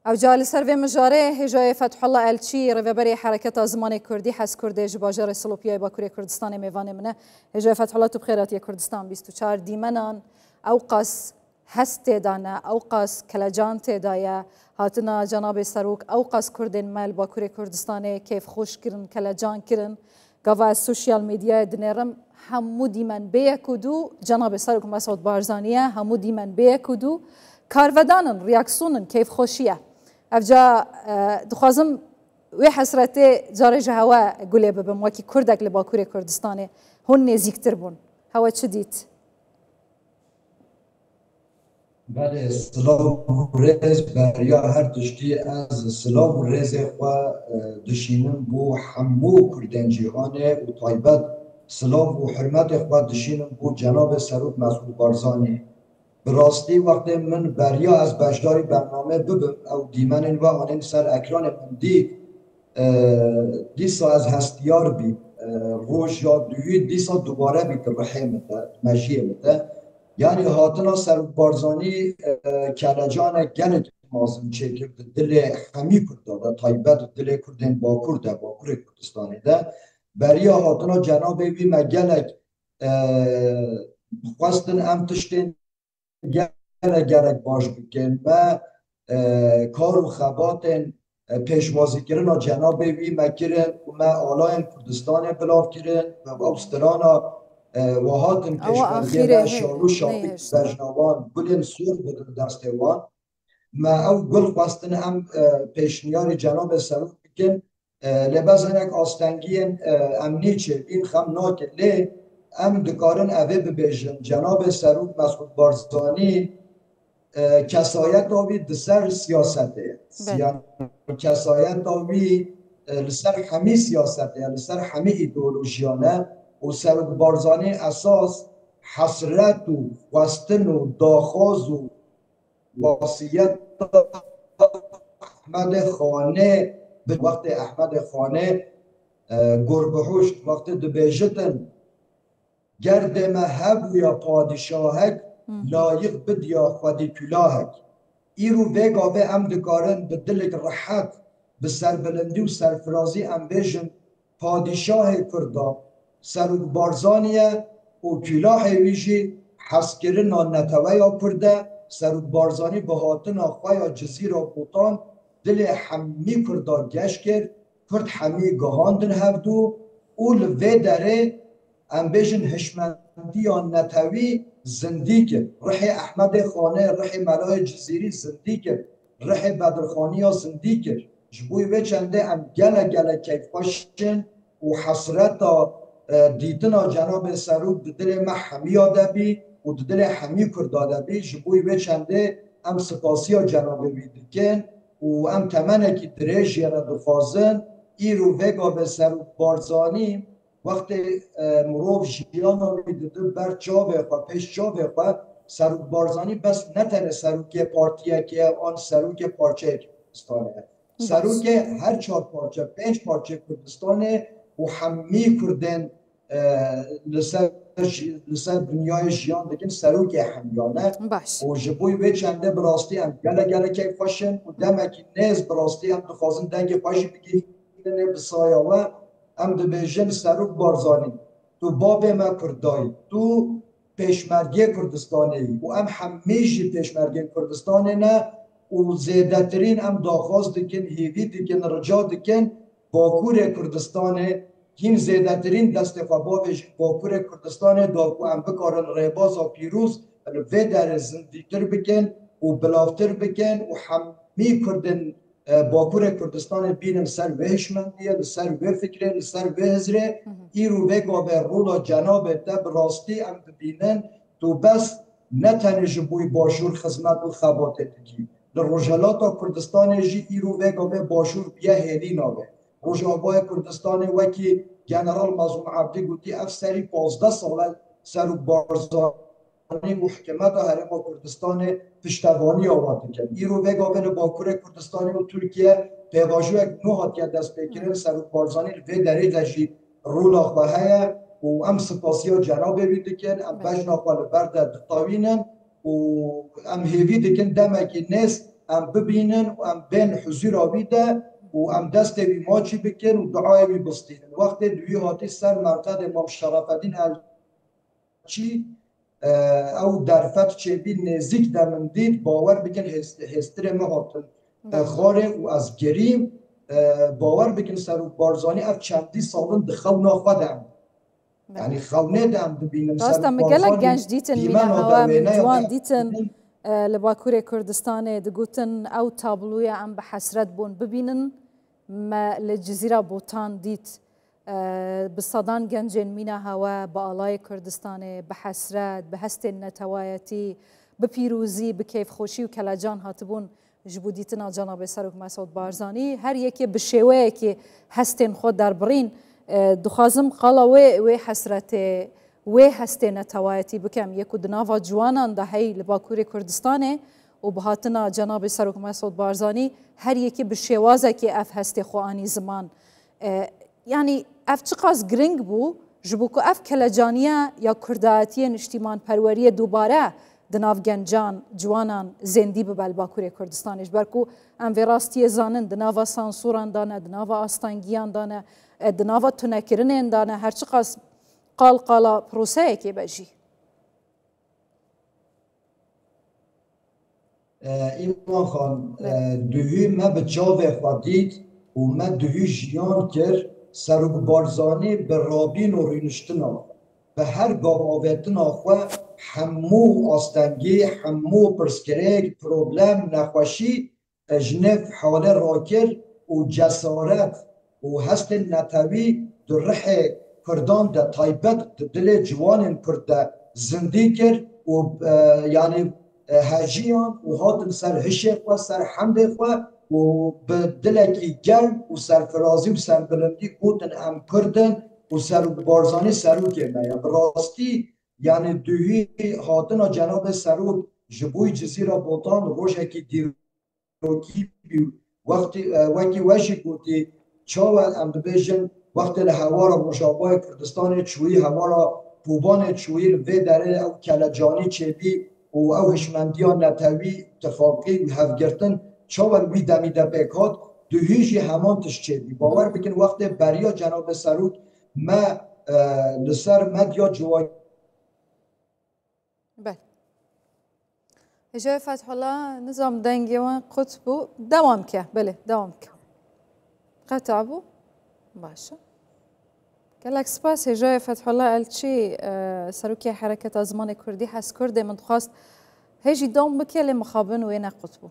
او جال سر و مجاره هجای فتح الله الچی رهبری حرکت زمان کردی حس کرده جباجر سلوپیای باکوری کردستان میوان منه هجای فتح الله تو بخیراتی کردستان 24 دیمنان او قص هست دانه او قص کلجان تدایا هاتنا جناب سروک او قص کردن مال باکوری کردستان کیف خوش کرن کلجان کرن گاوا سوشیال میدیا دنرم همو دیمن به کدو جناب سروک مسعود بارزانیه همو دیمن به کدو کارودانن ریاکسونن کیف خوشیه افجا دخوازم وی حسرته جارج هوا گله ببم وکی کردک لباکوری کردستانه هون نزیکتر بون هوا چه دید؟ بله سلام و رز بریا هر تشتی از سلام و رز خواه دشینم بو همو کردن جیهانه و طایبت سلام و حرمت خواه دشینم بو جناب سروک مسعود بارزانی براستی وقتی من بریا از بشداری برنامه ببم او دیمن و آنین سر اکران من دیسا از هستیار بی روش یا دوی دیسا دوباره بی رحمته مجیمته یعنی هاتنا سروک بارزانی کلجان گلت مازم چه کرد دل همی کرده طایبت دل کردن باکور کردستانی ده بریا هاتنا جناب بی مگلک خواستن ام تشتین گرک باش بکن و کار و خباتن پیشوازی کردن جناب وی مکرن و ما آلاین کردستان بلاف کردن و اوسترانا و هاتن پیشوازی و شالو شاپی بجنوان گلین سور بدن دستوان ما او گل خواستن هم پیشنیار جناب سروک بکن لبزنک آستنگی امنی چه این خم ناکن لی ام دکارن اوه ببیجن جناب سروک مسعود بارزانی کسایت داوی دسر سیاسته کسایت داوی لسر همی سیاسته لسر همی ایدئولوژیانه و سروک بارزانی اساس حسرت و وستن و داخواز و واسیت احمد خانه به وقت احمد خانه گربهوشت وقت دبیجتن گرد مهب یا پادشاهک لایق بدیا خودی کلاهک ایرو وگا به ام دکارن به دلک راحت به سربلندی و سرفرازی ام بیجن پادشاه کردا سروک بارزانیه و کلاه ویجی حسکرن نتوه یا کرده سروک بارزانی به هاتن آخواه جزیر و بوتان دل همی کردا گشت کرد کرد همی گهاندن هفدو اول وی داره ام بیجن هشمندی یا نتوی زندگی رح احمد خانه رح ملای جزیری زندگی رح بدرخانی یا زندگی جبوی و چنده ام گله کیف باشن و حسرت دیتنا جناب سروک دل ما همی آدبی و دل همی کرد آدبی جبوی و چنده ام سپاسی ها جناب بیدکن و ام تمنه که دریجی را دخوازن ای رو وگا به سروک بارزانی وقتی مروف جیانا میدیده بر چاوه خواه پیش چاوه خواه سروک بارزانی بس نتنه سروک پارتیه که آن سروک پارچه کردستانه سروک هر 4 پارچه 5 پارچه کردستانه و همی کردن لسر دنیای جیان بگن سروک همیانه و جبوی به چنده براستی هم گله که خوشن و دمکی نیز براستی هم دخوازن دنگ خوشی بگیرنه بسایاوه ام دبیجن سروک بارزانی تو باب ما کردایی تو پیشمرگی کردستانی و ام همیشه پیشمرگی کردستانی نه و زیده ترین ام داخواست دکن هیوی دکن رجا دکن باکور کردستانی هین زیده ترین دست خواباوش باکور کردستانی داکو ام بکارن ریباز و پیروز و در زندگتر بکن و بلافتر بکن و همی کردن باکور کردستان بینم سر وحشمندیه سر و فکره سر و هزره ای رو بگا به رولا جناب تب راستی ام ببینن تو بس نتنج بوی باشور خدمت و خباتتگی در رجالات کردستان جی ای رو بگا به باشور بیا هلی ناوه رجابای کردستان وکی جنرال مظلوم عبدی گوتی افسری 15 ساله سر بارزانی محکمت هرم کردستان پشتوانی آورده کرد. ای رو بگا بین باکور کردستانی و ترکیه پیواجو یک نوحات که دست بکرن سروک بارزانی وی داری داشتی رولا خواه و ام سپاسی ها جناب بیده کن ام بجنا خواه برد دتاوینن و ام هیوی دکن دمکی نیست ام ببینن و ام بین حضور آویده و ام دست وی ماچی بکن و دعای وی بستین وقت دوی هاتی سر مرقد امام شرف الدین الچی او درفت چه بی نزدیک دمن دید باور بکن هستر ما هاتن خاره و از گریم باور بکن سروک بارزانی اف چندی سالن دخو ناخدم یعنی خونه دم ببینم راستم مگلک گنج دیتن مینا هوا من جوان دیتن لباکوری کردستان دگوتن او تابلوی ام به حسرت بون ببینن ما لجزیره بوتان دیت بصدان گنجین مینا هوا با آلای کردستان به حسرت به هست نتوایتی به پیروزی به کیف خوشی و کلاجان هاتبون جبودیتنا جناب سروک مسعود بارزانی هر یکی به شیوه که هستن خود در برین دخوازم قالا و حسرت و هسته نتوایتی بکم یکو دناوا جوانان ده هی لباکوری کردستانه و بهاتنا جناب سروک مسعود بارزانی هر یکی به شوازه که اف هسته خوانی زمان یعنی اف چقاس گرنگ بو جبوکو اف کلجانیه یا کردایتی نشتیمان پروری دوباره دناو گنجان جوانان زندی به لباکوری کردستانش برکو ام ویراستی زانن دناوا سانسوران دانه دناوا آستانگیان دانه دناوا تنکرنین دانه هر چقاس قال پروسه که بجی ایمان خان دوی ما به جاوه خودید و ما دوی جیان کر سروک بارزانی به رابین و رینشتن به هر گاه آویتن آخواه همو آستنگی همو پرسکرک پروبلم نخوشی جنف حاله راکر و جسارت و هست نتوی در رح کردان ده تایبت دل جوان کرد زندگی کرد و یعنی هجیان و هاتن سر هشه خوا سر حمد خوا و به دلکی گرم و سرفرازی و سربلندی گوتن ام کردن و سر بارزانی سروک میا براستی یعنی دوی هاتن جناب سروک جبوی جزیره بوتان روشه کی دیروکی وقتی وشی گوتی چاول ام ببیجن وقتی لحوارا مشابه کردستان چوی هوارا پوبان چوی وی داره او کلجانی چیبی و او هشمندیان نتوی اتفاقی و هفگرتن چاول وی دمیده بکات دویشی همان تش چیبی باور بکن وقتی بریا جناب سروک ما لسر مدیا جوای بله هجای فتح الله نظام دنگی و قطبو دوام که بله دوام که قطع بو باشه گلک سپاس هجای فتح الله الچی سروکی حرکت زمان کردی حس کرده من خواست هجی دوم بکل مخابن و این قطبو